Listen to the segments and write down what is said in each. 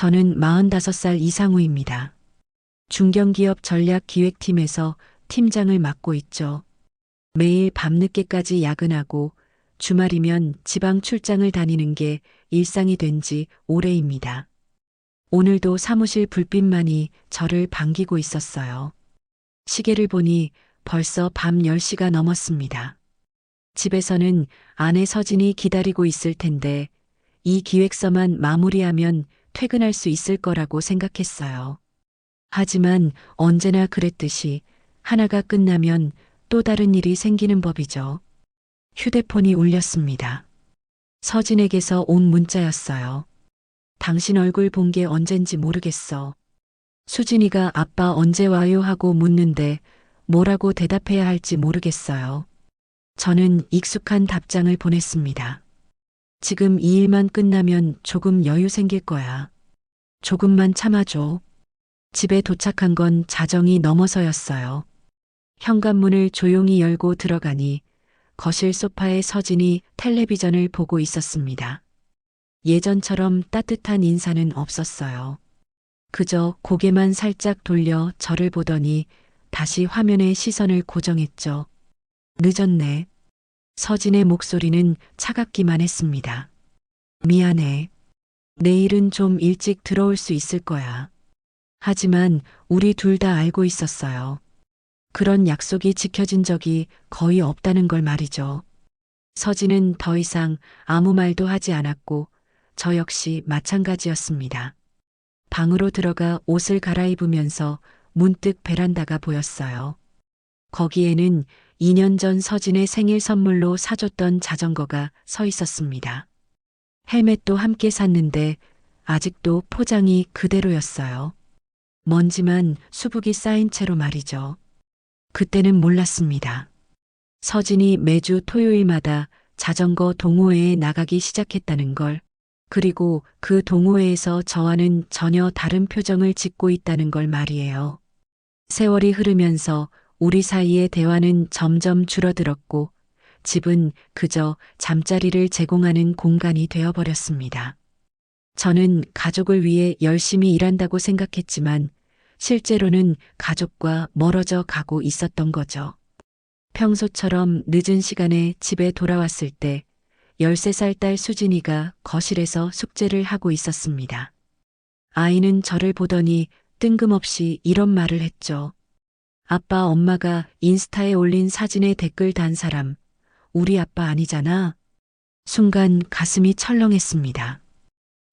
저는 45살 이상우입니다. 중견기업 전략기획팀에서 팀장을 맡고 있죠. 매일 밤늦게까지 야근하고 주말이면 지방 출장을 다니는 게 일상이 된 지 오래입니다. 오늘도 사무실 불빛만이 저를 반기고 있었어요. 시계를 보니 벌써 밤 10시가 넘었습니다. 집에서는 아내 서진이 기다리고 있을 텐데 이 기획서만 마무리하면 퇴근할 수 있을 거라고 생각했어요. 하지만 언제나 그랬듯이 하나가 끝나면 또 다른 일이 생기는 법이죠. 휴대폰이 울렸습니다. 서진에게서 온 문자였어요. 당신 얼굴 본 게 언젠지 모르겠어. 수진이가 아빠 언제 와요 하고 묻는데 뭐라고 대답해야 할지 모르겠어요. 저는 익숙한 답장을 보냈습니다. 지금 이 일만 끝나면 조금 여유 생길 거야. 조금만 참아줘. 집에 도착한 건 자정이 넘어서였어요. 현관문을 조용히 열고 들어가니 거실 소파에 서진이 텔레비전을 보고 있었습니다. 예전처럼 따뜻한 인사는 없었어요. 그저 고개만 살짝 돌려 저를 보더니 다시 화면에 시선을 고정했죠. 늦었네. 서진의 목소리는 차갑기만 했습니다. 미안해. 내일은 좀 일찍 들어올 수 있을 거야. 하지만 우리 둘 다 알고 있었어요. 그런 약속이 지켜진 적이 거의 없다는 걸 말이죠. 서진은 더 이상 아무 말도 하지 않았고 저 역시 마찬가지였습니다. 방으로 들어가 옷을 갈아입으면서 문득 베란다가 보였어요. 거기에는 2년 전 서진의 생일 선물로 사줬던 자전거가 서 있었습니다. 헬멧도 함께 샀는데 아직도 포장이 그대로였어요. 먼지만 수북이 쌓인 채로 말이죠. 그때는 몰랐습니다. 서진이 매주 토요일마다 자전거 동호회에 나가기 시작했다는 걸, 그리고 그 동호회에서 저와는 전혀 다른 표정을 짓고 있다는 걸 말이에요. 세월이 흐르면서 우리 사이의 대화는 점점 줄어들었고 집은 그저 잠자리를 제공하는 공간이 되어버렸습니다. 저는 가족을 위해 열심히 일한다고 생각했지만 실제로는 가족과 멀어져 가고 있었던 거죠. 평소처럼 늦은 시간에 집에 돌아왔을 때 13살 딸 수진이가 거실에서 숙제를 하고 있었습니다. 아이는 저를 보더니 뜬금없이 이런 말을 했죠. 아빠, 엄마가 인스타에 올린 사진에 댓글 단 사람, 우리 아빠 아니잖아. 순간 가슴이 철렁했습니다.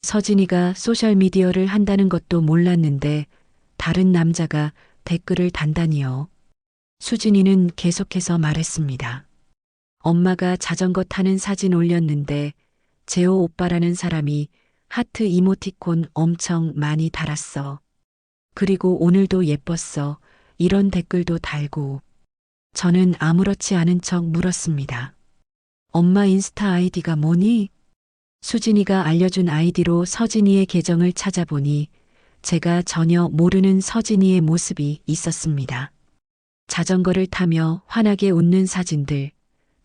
서진이가 소셜미디어를 한다는 것도 몰랐는데 다른 남자가 댓글을 단다니요. 수진이는 계속해서 말했습니다. 엄마가 자전거 타는 사진 올렸는데 재호 오빠라는 사람이 하트 이모티콘 엄청 많이 달았어. 그리고 오늘도 예뻤어. 이런 댓글도 달고. 저는 아무렇지 않은 척 물었습니다. 엄마 인스타 아이디가 뭐니? 수진이가 알려준 아이디로 서진이의 계정을 찾아보니 제가 전혀 모르는 서진이의 모습이 있었습니다. 자전거를 타며 환하게 웃는 사진들,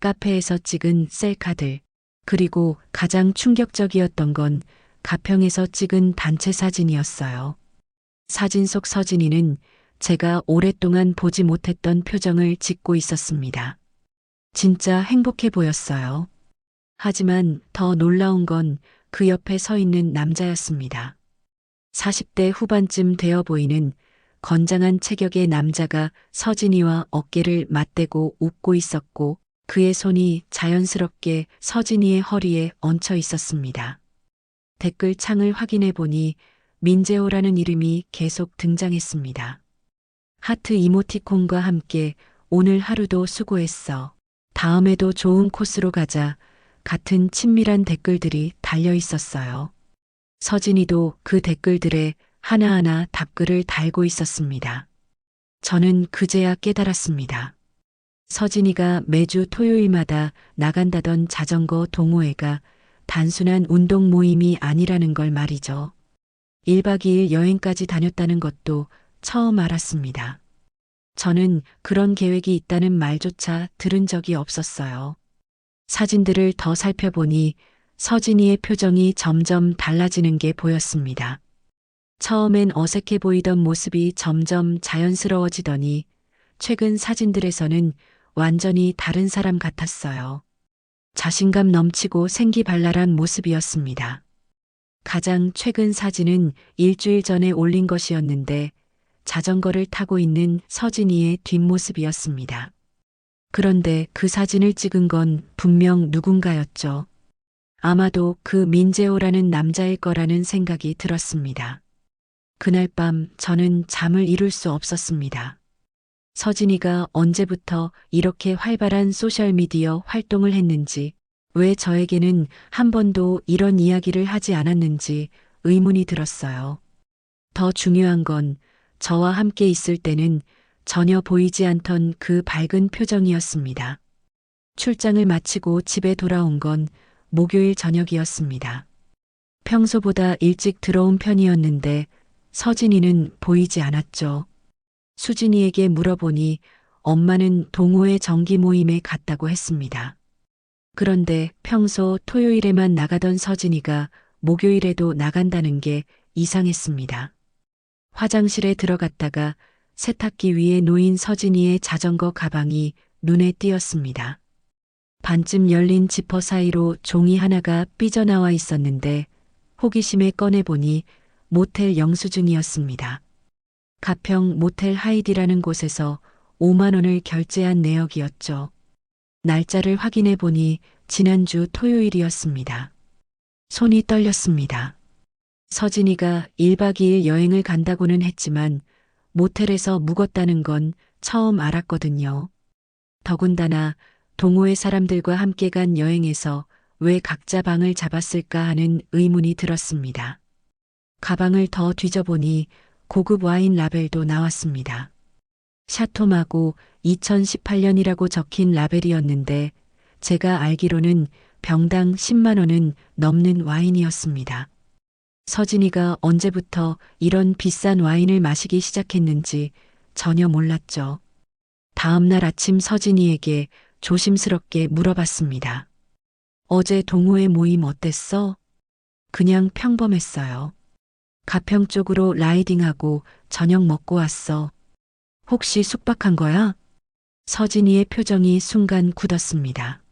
카페에서 찍은 셀카들, 그리고 가장 충격적이었던 건 가평에서 찍은 단체 사진이었어요. 사진 속 서진이는 제가 오랫동안 보지 못했던 표정을 짓고 있었습니다. 진짜 행복해 보였어요. 하지만 더 놀라운 건 그 옆에 서 있는 남자였습니다. 40대 후반쯤 되어 보이는 건장한 체격의 남자가 서진이와 어깨를 맞대고 웃고 있었고 그의 손이 자연스럽게 서진이의 허리에 얹혀 있었습니다. 댓글 창을 확인해 보니 민재호라는 이름이 계속 등장했습니다. 하트 이모티콘과 함께 오늘 하루도 수고했어. 다음에도 좋은 코스로 가자. 같은 친밀한 댓글들이 달려 있었어요. 서진이도 그 댓글들에 하나하나 답글을 달고 있었습니다. 저는 그제야 깨달았습니다. 서진이가 매주 토요일마다 나간다던 자전거 동호회가 단순한 운동 모임이 아니라는 걸 말이죠. 1박 2일 여행까지 다녔다는 것도 처음 알았습니다. 저는 그런 계획이 있다는 말조차 들은 적이 없었어요. 사진들을 더 살펴보니 서진이의 표정이 점점 달라지는 게 보였습니다. 처음엔 어색해 보이던 모습이 점점 자연스러워지더니 최근 사진들에서는 완전히 다른 사람 같았어요. 자신감 넘치고 생기발랄한 모습이었습니다. 가장 최근 사진은 일주일 전에 올린 것이었는데 자전거를 타고 있는 서진이의 뒷모습이었습니다. 그런데 그 사진을 찍은 건 분명 누군가였죠. 아마도 그 민재호라는 남자일 거라는 생각이 들었습니다. 그날 밤 저는 잠을 이룰 수 없었습니다. 서진이가 언제부터 이렇게 활발한 소셜미디어 활동을 했는지, 왜 저에게는 한 번도 이런 이야기를 하지 않았는지 의문이 들었어요. 더 중요한 건 저와 함께 있을 때는 전혀 보이지 않던 그 밝은 표정이었습니다. 출장을 마치고 집에 돌아온 건 목요일 저녁이었습니다. 평소보다 일찍 들어온 편이었는데 서진이는 보이지 않았죠. 수진이에게 물어보니 엄마는 동호회 정기 모임에 갔다고 했습니다. 그런데 평소 토요일에만 나가던 서진이가 목요일에도 나간다는 게 이상했습니다. 화장실에 들어갔다가 세탁기 위에 놓인 서진이의 자전거 가방이 눈에 띄었습니다. 반쯤 열린 지퍼 사이로 종이 하나가 삐져나와 있었는데 호기심에 꺼내보니 모텔 영수증이었습니다. 가평 모텔 하이디라는 곳에서 5만 원을 결제한 내역이었죠. 날짜를 확인해 보니 지난주 토요일이었습니다. 손이 떨렸습니다. 서진이가 1박 2일 여행을 간다고는 했지만 모텔에서 묵었다는 건 처음 알았거든요. 더군다나 동호회 사람들과 함께 간 여행에서 왜 각자 방을 잡았을까 하는 의문이 들었습니다. 가방을 더 뒤져보니 고급 와인 라벨도 나왔습니다. 샤토마고 2018년이라고 적힌 라벨이었는데 제가 알기로는 병당 10만 원은 넘는 와인이었습니다. 서진이가 언제부터 이런 비싼 와인을 마시기 시작했는지 전혀 몰랐죠. 다음 날 아침 서진이에게 조심스럽게 물어봤습니다. 어제 동호회 모임 어땠어? 그냥 평범했어요. 가평 쪽으로 라이딩하고 저녁 먹고 왔어. 혹시 숙박한 거야? 서진이의 표정이 순간 굳었습니다.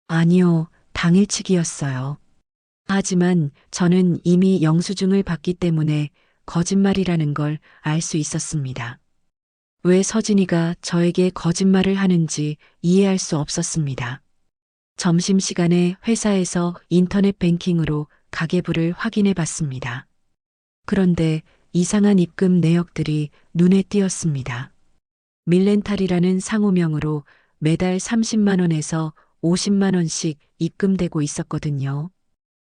아니요, 당일치기였어요. 하지만 저는 이미 영수증을 받기 때문에 거짓말이라는 걸 알 수 있었습니다. 왜 서진이가 저에게 거짓말을 하는지 이해할 수 없었습니다. 점심시간에 회사에서 인터넷 뱅킹으로 가계부를 확인해 봤습니다. 그런데 이상한 입금 내역들이 눈에 띄었습니다. 밀렌탈이라는 상호명으로 매달 30만 원에서 50만 원씩 입금되고 있었거든요.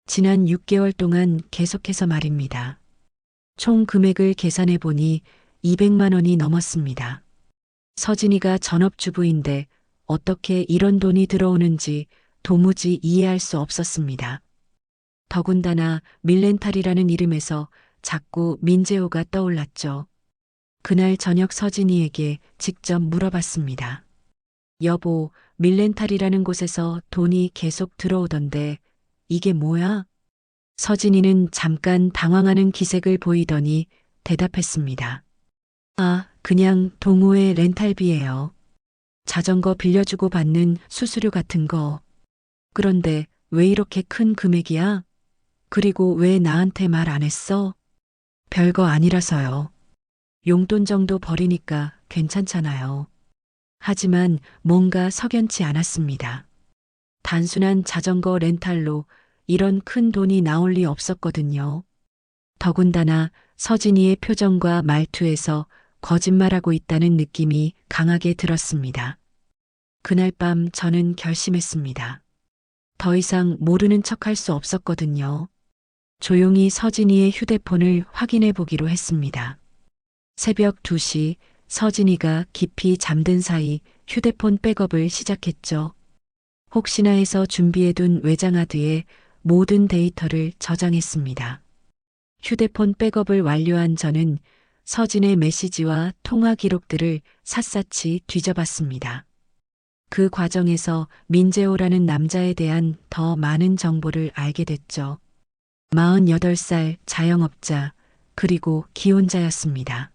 지난 6개월 동안 계속해서 말입니다. 총 금액을 계산해 보니 200만 원이 넘었습니다. 서진이가 전업주부인데 어떻게 이런 돈이 들어오는지 도무지 이해할 수 없었습니다. 더군다나 밀렌탈이라는 이름에서 자꾸 민재호가 떠올랐죠. 그날 저녁 서진이에게 직접 물어봤습니다. 여보, 밀렌탈이라는 곳에서 돈이 계속 들어오던데 이게 뭐야? 서진이는 잠깐 당황하는 기색을 보이더니 대답했습니다. 아, 그냥 동호회 렌탈비예요. 자전거 빌려주고 받는 수수료 같은 거. 그런데 왜 이렇게 큰 금액이야? 그리고 왜 나한테 말 안 했어? 별거 아니라서요. 용돈 정도 버리니까 괜찮잖아요. 하지만 뭔가 석연치 않았습니다. 단순한 자전거 렌탈로 이런 큰 돈이 나올 리 없었거든요. 더군다나 서진이의 표정과 말투에서 거짓말하고 있다는 느낌이 강하게 들었습니다. 그날 밤 저는 결심했습니다. 더 이상 모르는 척할 수 없었거든요. 조용히 서진이의 휴대폰을 확인해 보기로 했습니다. 새벽 2시 서진이가 깊이 잠든 사이 휴대폰 백업을 시작했죠. 혹시나 해서 준비해둔 외장하드에 모든 데이터를 저장했습니다. 휴대폰 백업을 완료한 저는 서진의 메시지와 통화 기록들을 샅샅이 뒤져봤습니다. 그 과정에서 민재호라는 남자에 대한 더 많은 정보를 알게 됐죠. 48살 자영업자, 그리고 기혼자였습니다.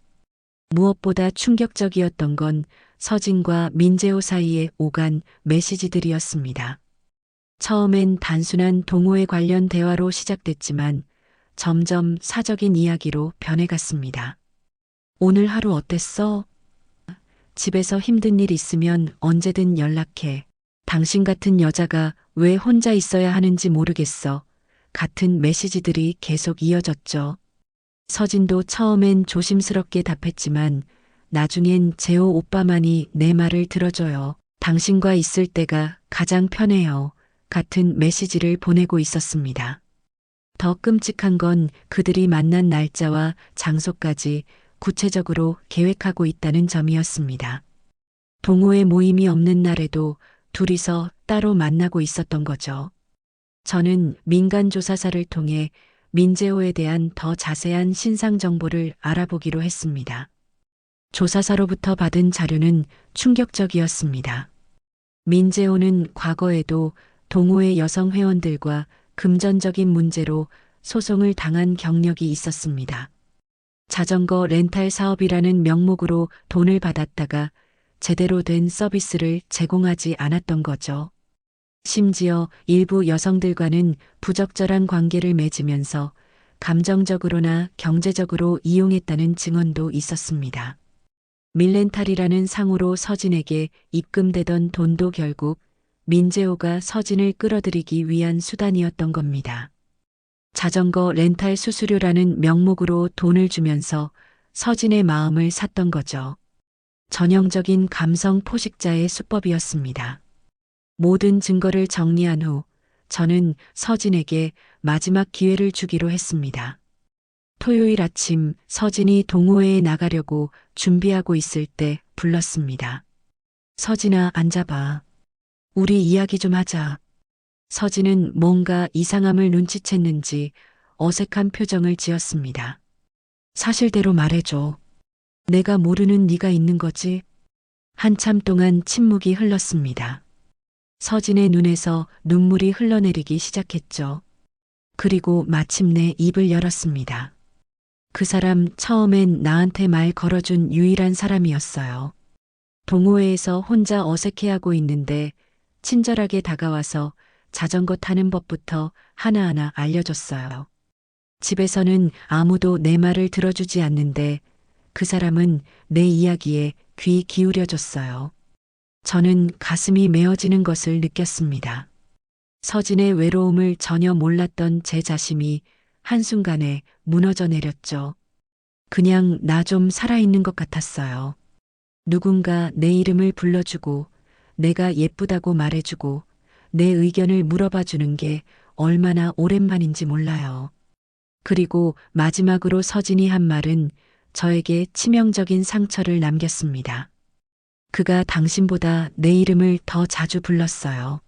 무엇보다 충격적이었던 건 서진과 민재호 사이에 오간 메시지들이었습니다. 처음엔 단순한 동호회 관련 대화로 시작됐지만 점점 사적인 이야기로 변해갔습니다. 오늘 하루 어땠어? 집에서 힘든 일 있으면 언제든 연락해. 당신 같은 여자가 왜 혼자 있어야 하는지 모르겠어. 같은 메시지들이 계속 이어졌죠. 서진도 처음엔 조심스럽게 답했지만 나중엔 재호 오빠만이 내 말을 들어줘요. 당신과 있을 때가 가장 편해요. 같은 메시지를 보내고 있었습니다. 더 끔찍한 건 그들이 만난 날짜와 장소까지 구체적으로 계획하고 있다는 점이었습니다. 동호회 모임이 없는 날에도 둘이서 따로 만나고 있었던 거죠. 저는 민간조사사를 통해 민재호에 대한 더 자세한 신상 정보를 알아보기로 했습니다. 조사사로부터 받은 자료는 충격적이었습니다. 민재호는 과거에도 동호회 여성 회원들과 금전적인 문제로 소송을 당한 경력이 있었습니다. 자전거 렌탈 사업이라는 명목으로 돈을 받았다가 제대로 된 서비스를 제공하지 않았던 거죠. 심지어 일부 여성들과는 부적절한 관계를 맺으면서 감정적으로나 경제적으로 이용했다는 증언도 있었습니다. 밀렌탈이라는 상호로 서진에게 입금되던 돈도 결국 민재호가 서진을 끌어들이기 위한 수단이었던 겁니다. 자전거 렌탈 수수료라는 명목으로 돈을 주면서 서진의 마음을 샀던 거죠. 전형적인 감성 포식자의 수법이었습니다. 모든 증거를 정리한 후 저는 서진에게 마지막 기회를 주기로 했습니다. 토요일 아침 서진이 동호회에 나가려고 준비하고 있을 때 불렀습니다. 서진아, 앉아봐. 우리 이야기 좀 하자. 서진은 뭔가 이상함을 눈치챘는지 어색한 표정을 지었습니다. 사실대로 말해줘. 내가 모르는 네가 있는 거지? 한참 동안 침묵이 흘렀습니다. 서진의 눈에서 눈물이 흘러내리기 시작했죠. 그리고 마침내 입을 열었습니다. 그 사람 처음엔 나한테 말 걸어준 유일한 사람이었어요. 동호회에서 혼자 어색해하고 있는데 친절하게 다가와서 자전거 타는 법부터 하나하나 알려줬어요. 집에서는 아무도 내 말을 들어주지 않는데 그 사람은 내 이야기에 귀 기울여줬어요. 저는 가슴이 메어지는 것을 느꼈습니다. 서진의 외로움을 전혀 몰랐던 제 자신이 한순간에 무너져 내렸죠. 그냥 나 좀 살아있는 것 같았어요. 누군가 내 이름을 불러주고 내가 예쁘다고 말해주고 내 의견을 물어봐 주는 게 얼마나 오랜만인지 몰라요. 그리고 마지막으로 서진이 한 말은 저에게 치명적인 상처를 남겼습니다. 그가 당신보다 내 이름을 더 자주 불렀어요.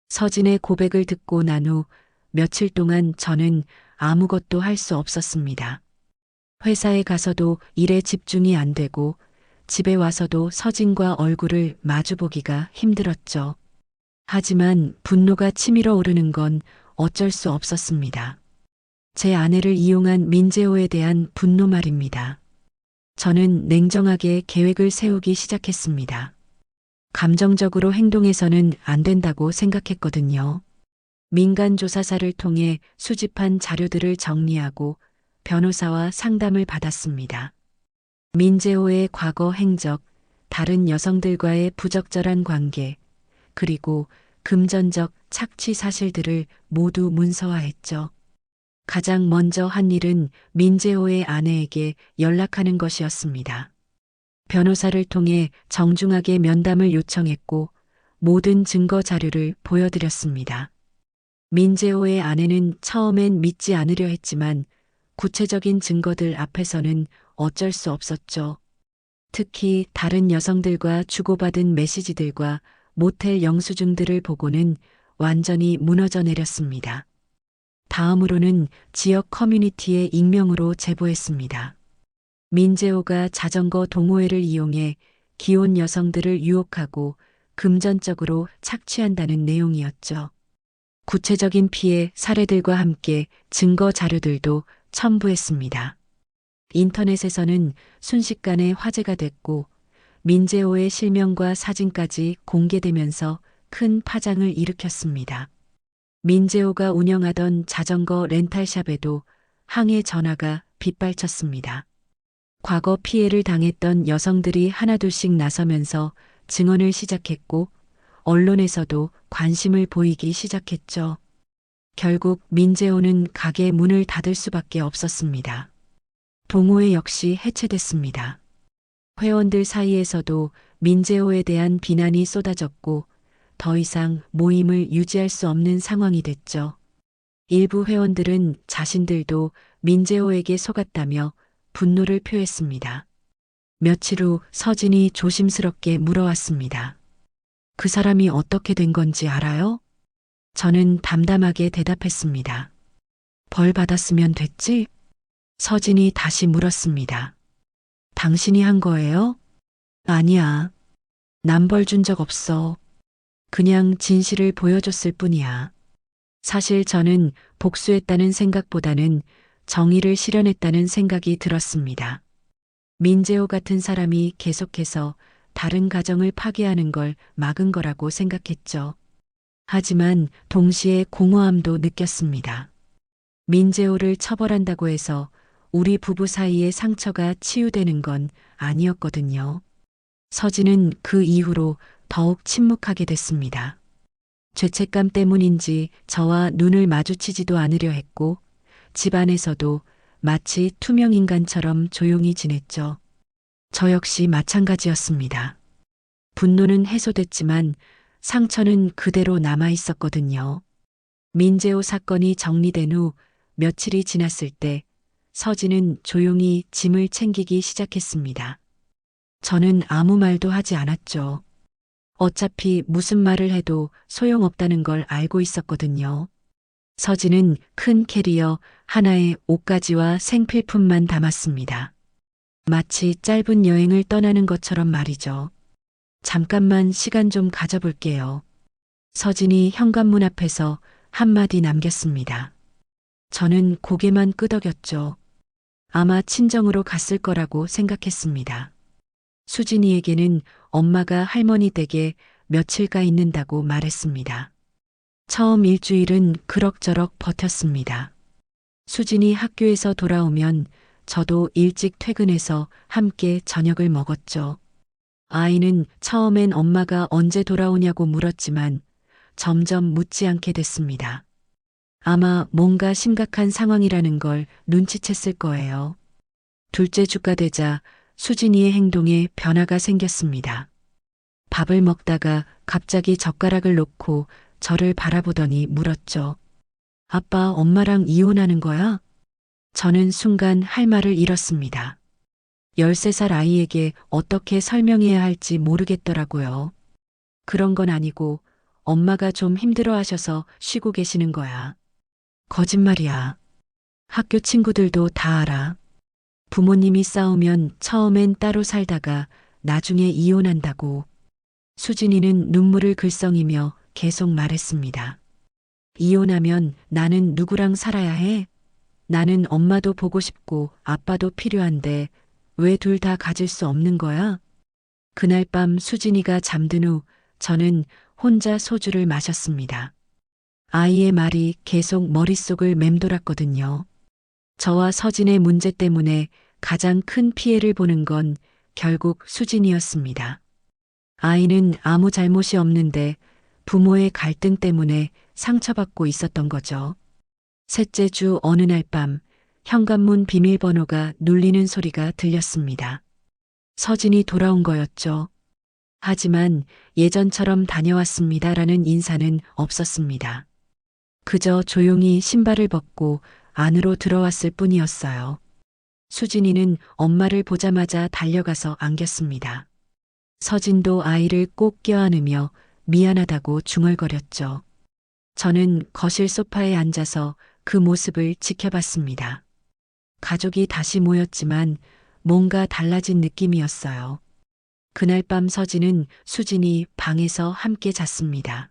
서진의 고백을 듣고 난 후 며칠 동안 저는 아무것도 할 수 없었습니다. 회사에 가서도 일에 집중이 안 되고 집에 와서도 서진과 얼굴을 마주보기가 힘들었죠. 하지만 분노가 치밀어 오르는 건 어쩔 수 없었습니다. 제 아내를 이용한 민재호에 대한 분노 말입니다. 저는 냉정하게 계획을 세우기 시작했습니다. 감정적으로 행동해서는 안 된다고 생각했거든요. 민간조사사를 통해 수집한 자료들을 정리하고 변호사와 상담을 받았습니다. 민재호의 과거 행적, 다른 여성들과의 부적절한 관계, 그리고 금전적 착취 사실들을 모두 문서화했죠. 가장 먼저 한 일은 민재호의 아내에게 연락하는 것이었습니다. 변호사를 통해 정중하게 면담을 요청했고 모든 증거 자료를 보여드렸습니다. 민재호의 아내는 처음엔 믿지 않으려 했지만 구체적인 증거들 앞에서는 어쩔 수 없었죠. 특히 다른 여성들과 주고받은 메시지들과 모텔 영수증들을 보고는 완전히 무너져 내렸습니다. 다음으로는 지역 커뮤니티에 익명으로 제보했습니다. 민재호가 자전거 동호회를 이용해 기혼 여성들을 유혹하고 금전적으로 착취한다는 내용이었죠. 구체적인 피해 사례들과 함께 증거 자료들도 첨부했습니다. 인터넷에서는 순식간에 화제가 됐고 민재호의 실명과 사진까지 공개되면서 큰 파장을 일으켰습니다. 민재호가 운영하던 자전거 렌탈샵에도 항해 전화가 빗발쳤습니다. 과거 피해를 당했던 여성들이 하나둘씩 나서면서 증언을 시작했고 언론에서도 관심을 보이기 시작했죠. 결국 민재호는 가게 문을 닫을 수밖에 없었습니다. 동호회 역시 해체됐습니다. 회원들 사이에서도 민재호에 대한 비난이 쏟아졌고 더 이상 모임을 유지할 수 없는 상황이 됐죠. 일부 회원들은 자신들도 민재호에게 속았다며 분노를 표했습니다. 며칠 후 서진이 조심스럽게 물어왔습니다. 그 사람이 어떻게 된 건지 알아요? 저는 담담하게 대답했습니다. 벌 받았으면 됐지? 서진이 다시 물었습니다. 당신이 한 거예요? 아니야. 남 벌 준 적 없어. 그냥 진실을 보여줬을 뿐이야. 사실 저는 복수했다는 생각보다는 정의를 실현했다는 생각이 들었습니다. 민재호 같은 사람이 계속해서 다른 가정을 파괴하는 걸 막은 거라고 생각했죠. 하지만 동시에 공허함도 느꼈습니다. 민재호를 처벌한다고 해서 우리 부부 사이의 상처가 치유되는 건 아니었거든요. 서진은 그 이후로 더욱 침묵하게 됐습니다. 죄책감 때문인지 저와 눈을 마주치지도 않으려 했고 집안에서도 마치 투명 인간처럼 조용히 지냈죠. 저 역시 마찬가지였습니다. 분노는 해소됐지만 상처는 그대로 남아 있었거든요. 민재호 사건이 정리된 후 며칠이 지났을 때 서진은 조용히 짐을 챙기기 시작했습니다. 저는 아무 말도 하지 않았죠. 어차피 무슨 말을 해도 소용없다는 걸 알고 있었거든요. 서진은 큰 캐리어 하나에 옷가지와 생필품만 담았습니다. 마치 짧은 여행을 떠나는 것처럼 말이죠. 잠깐만 시간 좀 가져볼게요. 서진이 현관문 앞에서 한마디 남겼습니다. 저는 고개만 끄덕였죠. 아마 친정으로 갔을 거라고 생각했습니다. 수진이에게는 엄마가 할머니 댁에 며칠가 있는다고 말했습니다. 처음 일주일은 그럭저럭 버텼습니다. 수진이 학교에서 돌아오면 저도 일찍 퇴근해서 함께 저녁을 먹었죠. 아이는 처음엔 엄마가 언제 돌아오냐고 물었지만 점점 묻지 않게 됐습니다. 아마 뭔가 심각한 상황이라는 걸 눈치챘을 거예요. 둘째 주가 되자 수진이의 행동에 변화가 생겼습니다. 밥을 먹다가 갑자기 젓가락을 놓고 저를 바라보더니 물었죠. 아빠, 엄마랑 이혼하는 거야? 저는 순간 할 말을 잃었습니다. 13살 아이에게 어떻게 설명해야 할지 모르겠더라고요. 그런 건 아니고 엄마가 좀 힘들어 하셔서 쉬고 계시는 거야. 거짓말이야. 학교 친구들도 다 알아. 부모님이 싸우면 처음엔 따로 살다가 나중에 이혼한다고. 수진이는 눈물을 글썽이며 계속 말했습니다. 이혼하면 나는 누구랑 살아야 해? 나는 엄마도 보고 싶고 아빠도 필요한데 왜 둘 다 가질 수 없는 거야? 그날 밤 수진이가 잠든 후 저는 혼자 소주를 마셨습니다. 아이의 말이 계속 머릿속을 맴돌았거든요. 저와 서진의 문제 때문에 가장 큰 피해를 보는 건 결국 수진이었습니다. 아이는 아무 잘못이 없는데 부모의 갈등 때문에 상처받고 있었던 거죠. 셋째 주 어느 날 밤 현관문 비밀번호가 눌리는 소리가 들렸습니다. 서진이 돌아온 거였죠. 하지만 예전처럼 다녀왔습니다라는 인사는 없었습니다. 그저 조용히 신발을 벗고 안으로 들어왔을 뿐이었어요. 수진이는 엄마를 보자마자 달려가서 안겼습니다. 서진도 아이를 꼭 껴안으며 미안하다고 중얼거렸죠. 저는 거실 소파에 앉아서 그 모습을 지켜봤습니다. 가족이 다시 모였지만 뭔가 달라진 느낌이었어요. 그날 밤 서진은 수진이 방에서 함께 잤습니다.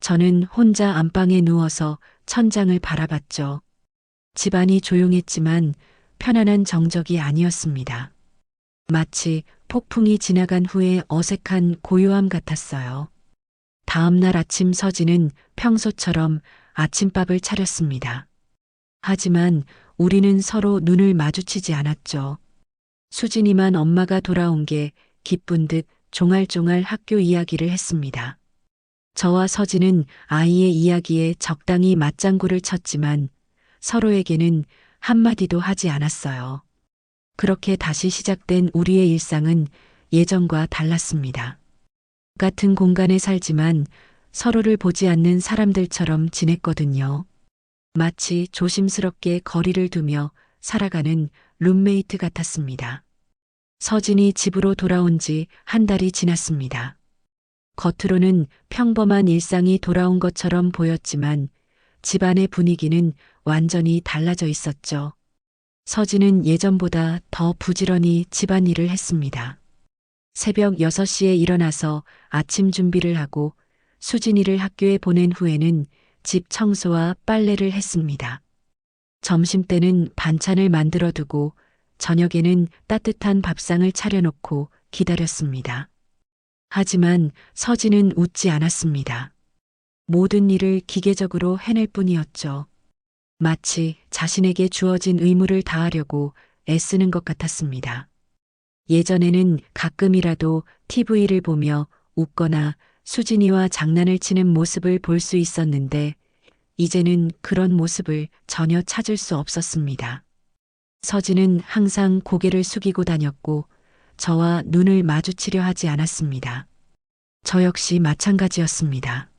저는 혼자 안방에 누워서 천장을 바라봤죠. 집안이 조용했지만 편안한 정적이 아니었습니다. 마치 폭풍이 지나간 후에 어색한 고요함 같았어요. 다음 날 아침 서진은 평소처럼 아침밥을 차렸습니다. 하지만 우리는 서로 눈을 마주치지 않았죠. 수진이만 엄마가 돌아온 게 기쁜 듯 종알종알 학교 이야기를 했습니다. 저와 서진은 아이의 이야기에 적당히 맞장구를 쳤지만 서로에게는 한마디도 하지 않았어요. 그렇게 다시 시작된 우리의 일상은 예전과 달랐습니다. 같은 공간에 살지만 서로를 보지 않는 사람들처럼 지냈거든요. 마치 조심스럽게 거리를 두며 살아가는 룸메이트 같았습니다. 서진이 집으로 돌아온 지 한 달이 지났습니다. 겉으로는 평범한 일상이 돌아온 것처럼 보였지만 집안의 분위기는 완전히 달라져 있었죠. 서진은 예전보다 더 부지런히 집안일을 했습니다. 새벽 6시에 일어나서 아침 준비를 하고 수진이를 학교에 보낸 후에는 집 청소와 빨래를 했습니다. 점심때는 반찬을 만들어 두고 저녁에는 따뜻한 밥상을 차려놓고 기다렸습니다. 하지만 서진은 웃지 않았습니다. 모든 일을 기계적으로 해낼 뿐이었죠. 마치 자신에게 주어진 의무를 다하려고 애쓰는 것 같았습니다. 예전에는 가끔이라도 TV를 보며 웃거나 수진이와 장난을 치는 모습을 볼 수 있었는데 이제는 그런 모습을 전혀 찾을 수 없었습니다. 서진은 항상 고개를 숙이고 다녔고 저와 눈을 마주치려 하지 않았습니다. 저 역시 마찬가지였습니다.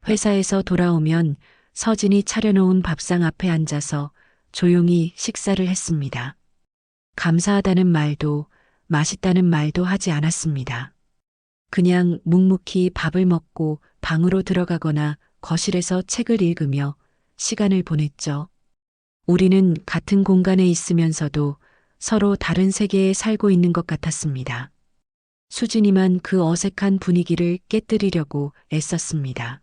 회사에서 돌아오면 서진이 차려놓은 밥상 앞에 앉아서 조용히 식사를 했습니다. 감사하다는 말도 맛있다는 말도 하지 않았습니다. 그냥 묵묵히 밥을 먹고 방으로 들어가거나 거실에서 책을 읽으며 시간을 보냈죠. 우리는 같은 공간에 있으면서도 서로 다른 세계에 살고 있는 것 같았습니다. 수진이만 그 어색한 분위기를 깨뜨리려고 애썼습니다.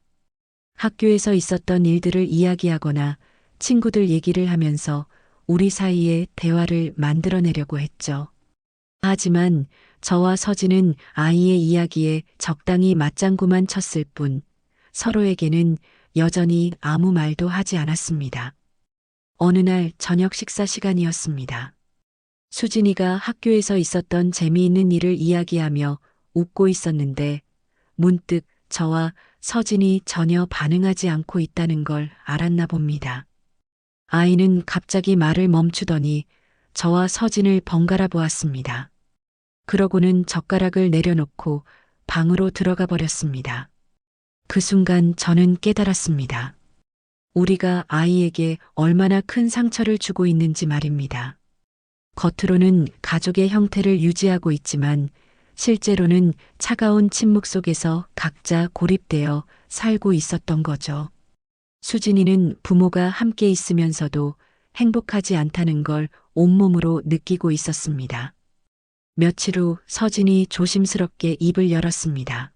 학교에서 있었던 일들을 이야기하거나 친구들 얘기를 하면서 우리 사이에 대화를 만들어내려고 했죠. 하지만 저와 서진은 아이의 이야기에 적당히 맞장구만 쳤을 뿐 서로에게는 여전히 아무 말도 하지 않았습니다. 어느 날 저녁 식사 시간이었습니다. 수진이가 학교에서 있었던 재미있는 일을 이야기하며 웃고 있었는데 문득 저와 서진이 전혀 반응하지 않고 있다는 걸 알았나 봅니다. 아이는 갑자기 말을 멈추더니 저와 서진을 번갈아 보았습니다. 그러고는 젓가락을 내려놓고 방으로 들어가 버렸습니다. 그 순간 저는 깨달았습니다. 우리가 아이에게 얼마나 큰 상처를 주고 있는지 말입니다. 겉으로는 가족의 형태를 유지하고 있지만 실제로는 차가운 침묵 속에서 각자 고립되어 살고 있었던 거죠. 수진이는 부모가 함께 있으면서도 행복하지 않다는 걸 온몸으로 느끼고 있었습니다. 며칠 후 서진이 조심스럽게 입을 열었습니다.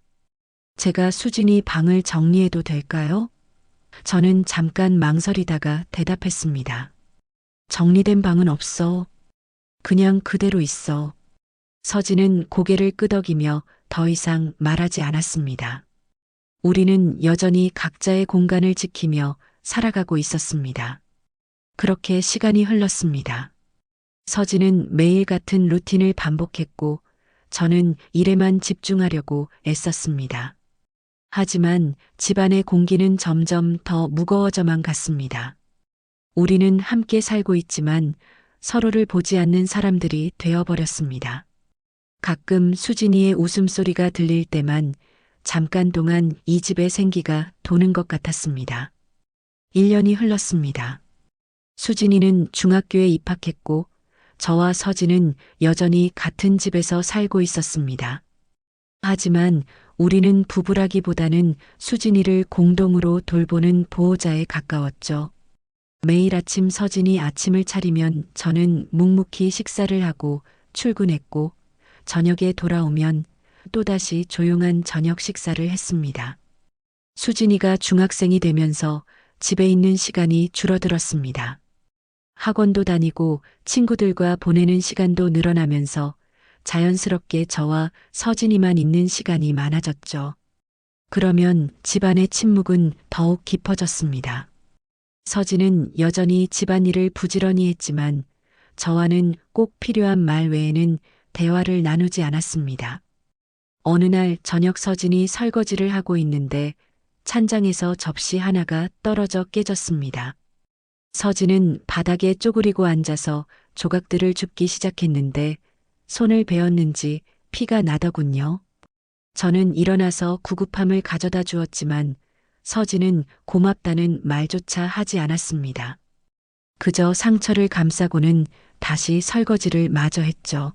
제가 수진이 방을 정리해도 될까요? 저는 잠깐 망설이다가 대답했습니다. 정리된 방은 없어. 그냥 그대로 있어. 서진은 고개를 끄덕이며 더 이상 말하지 않았습니다. 우리는 여전히 각자의 공간을 지키며 살아가고 있었습니다. 그렇게 시간이 흘렀습니다. 서진은 매일 같은 루틴을 반복했고 저는 일에만 집중하려고 애썼습니다. 하지만 집안의 공기는 점점 더 무거워져만 갔습니다. 우리는 함께 살고 있지만 서로를 보지 않는 사람들이 되어버렸습니다. 가끔 수진이의 웃음소리가 들릴 때만 잠깐 동안 이 집의 생기가 도는 것 같았습니다. 1년이 흘렀습니다. 수진이는 중학교에 입학했고 저와 서진은 여전히 같은 집에서 살고 있었습니다. 하지만 우리는 부부라기보다는 수진이를 공동으로 돌보는 보호자에 가까웠죠. 매일 아침 서진이 아침을 차리면 저는 묵묵히 식사를 하고 출근했고 저녁에 돌아오면 또다시 조용한 저녁 식사를 했습니다. 수진이가 중학생이 되면서 집에 있는 시간이 줄어들었습니다. 학원도 다니고 친구들과 보내는 시간도 늘어나면서 자연스럽게 저와 서진이만 있는 시간이 많아졌죠. 그러면 집안의 침묵은 더욱 깊어졌습니다. 서진은 여전히 집안일을 부지런히 했지만 저와는 꼭 필요한 말 외에는 대화를 나누지 않았습니다. 어느 날 저녁 서진이 설거지를 하고 있는데 찬장에서 접시 하나가 떨어져 깨졌습니다. 서진은 바닥에 쪼그리고 앉아서 조각들을 줍기 시작했는데 손을 베었는지 피가 나더군요. 저는 일어나서 구급함을 가져다 주었지만 서진은 고맙다는 말조차 하지 않았습니다. 그저 상처를 감싸고는 다시 설거지를 마저 했죠.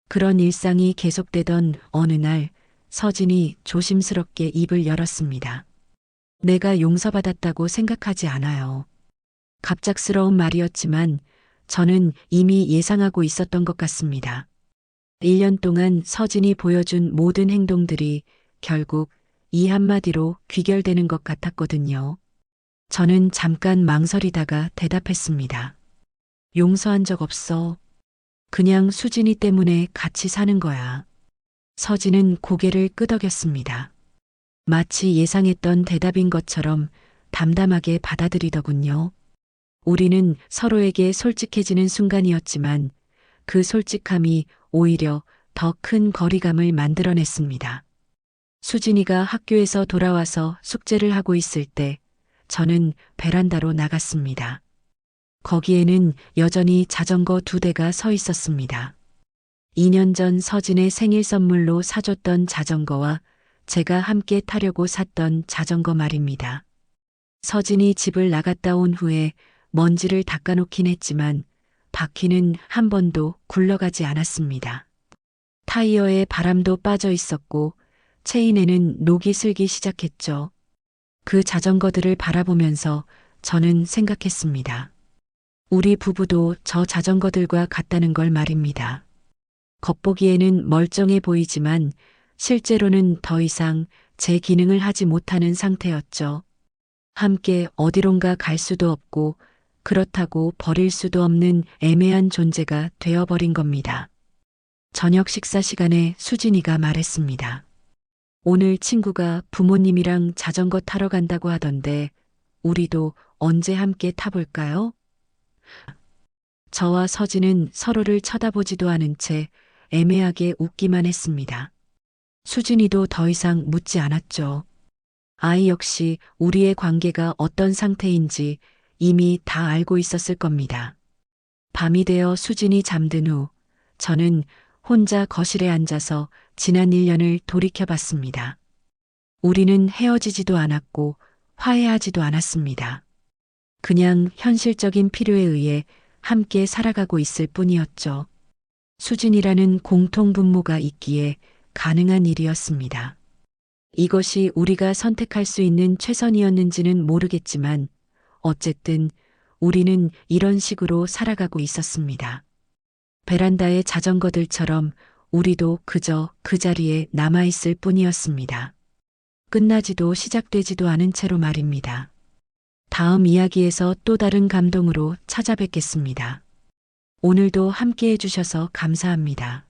그런 일상이 계속되던 어느 날 서진이 조심스럽게 입을 열었습니다. 내가 용서받았다고 생각하지 않아요. 갑작스러운 말이었지만 저는 이미 예상하고 있었던 것 같습니다. 1년 동안 서진이 보여준 모든 행동들이 결국 이 한마디로 귀결되는 것 같았거든요. 저는 잠깐 망설이다가 대답했습니다. 용서한 적 없어. 그냥 수진이 때문에 같이 사는 거야. 서진은 고개를 끄덕였습니다. 마치 예상했던 대답인 것처럼 담담하게 받아들이더군요. 우리는 서로에게 솔직해지는 순간이었지만 그 솔직함이 오히려 더 큰 거리감을 만들어냈습니다. 수진이가 학교에서 돌아와서 숙제를 하고 있을 때 저는 베란다로 나갔습니다. 거기에는 여전히 자전거 2대가 서 있었습니다. 2년 전 서진의 생일 선물로 사줬던 자전거와 제가 함께 타려고 샀던 자전거 말입니다. 서진이 집을 나갔다 온 후에 먼지를 닦아놓긴 했지만 바퀴는 한 번도 굴러가지 않았습니다. 타이어에 바람도 빠져 있었고 체인에는 녹이 슬기 시작했죠. 그 자전거들을 바라보면서 저는 생각했습니다. 우리 부부도 저 자전거들과 같다는 걸 말입니다. 겉보기에는 멀쩡해 보이지만 실제로는 더 이상 제 기능을 하지 못하는 상태였죠. 함께 어디론가 갈 수도 없고 그렇다고 버릴 수도 없는 애매한 존재가 되어버린 겁니다. 저녁 식사 시간에 수진이가 말했습니다. 오늘 친구가 부모님이랑 자전거 타러 간다고 하던데 우리도 언제 함께 타볼까요? 저와 서진은 서로를 쳐다보지도 않은 채 애매하게 웃기만 했습니다. 수진이도 더 이상 묻지 않았죠. 아이 역시 우리의 관계가 어떤 상태인지 이미 다 알고 있었을 겁니다. 밤이 되어 수진이 잠든 후 저는 혼자 거실에 앉아서 지난 1년을 돌이켜봤습니다. 우리는 헤어지지도 않았고 화해하지도 않았습니다. 그냥 현실적인 필요에 의해 함께 살아가고 있을 뿐이었죠. 수진이라는 공통분모가 있기에 가능한 일이었습니다. 이것이 우리가 선택할 수 있는 최선이었는지는 모르겠지만 어쨌든 우리는 이런 식으로 살아가고 있었습니다. 베란다의 자전거들처럼 우리도 그저 그 자리에 남아있을 뿐이었습니다. 끝나지도 시작되지도 않은 채로 말입니다. 다음 이야기에서 또 다른 감동으로 찾아뵙겠습니다. 오늘도 함께 해주셔서 감사합니다.